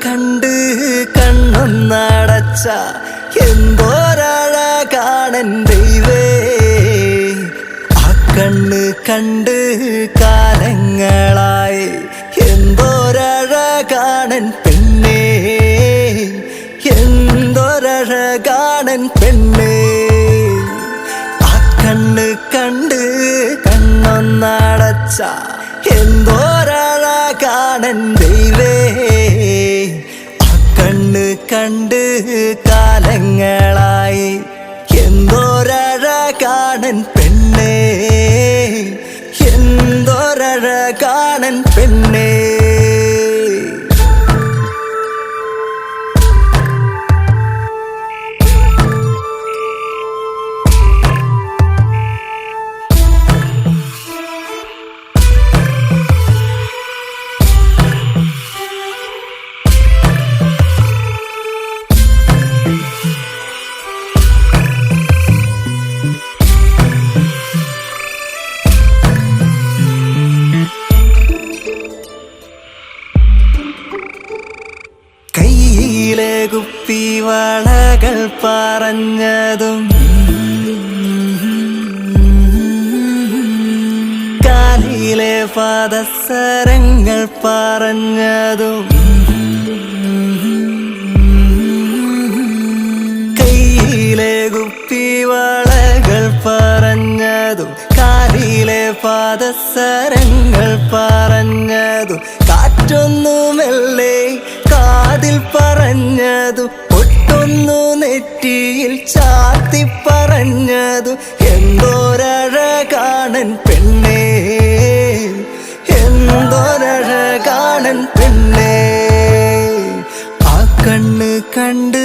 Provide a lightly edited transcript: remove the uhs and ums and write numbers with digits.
കണ്ട് കണ്ണൊന്നടച്ച എന്തോരഴകാണൻ ദൈവേ. ആ കണ്ണ് കണ്ട് കാലങ്ങളായി എന്തോരഴകാണൻ പെണ്ണേ, എന്തോരഴകാണൻ പെണ്ണേ. ആ കണ്ണ് കണ്ട് കണ്ണൊന്നടച്ച എന്തോരഴകാണൻ ദൈവേ. ആ കണ്ണ് കണ്ട് കാലങ്ങളായി എന്തോരഴകാണൻ പെണ്ണേ, എന്തോരഴകാണൻ പെണ്ണേ. കയ്യിലെ കുപ്പിവളകൾ പറഞ്ഞതും കാലിലെ പാദസരങ്ങൾ പറഞ്ഞതും കയ്യിലെ കുപ്പിവളകൾ പറഞ്ഞതും കാലിലെ പാദസരങ്ങൾ പറഞ്ഞതും കാറ്റൊന്നുമല്ലേ കാതിൽ പറഞ്ഞതു, ഒട്ടൊന്നു നെറ്റിയിൽ ചാത്തി പറഞ്ഞതു. എന്തോരഴകാണൻ പെണ്ണേ, എന്തോരഴകാണൻ പെണ്ണേ. ആ കണ്ണ് കണ്ട്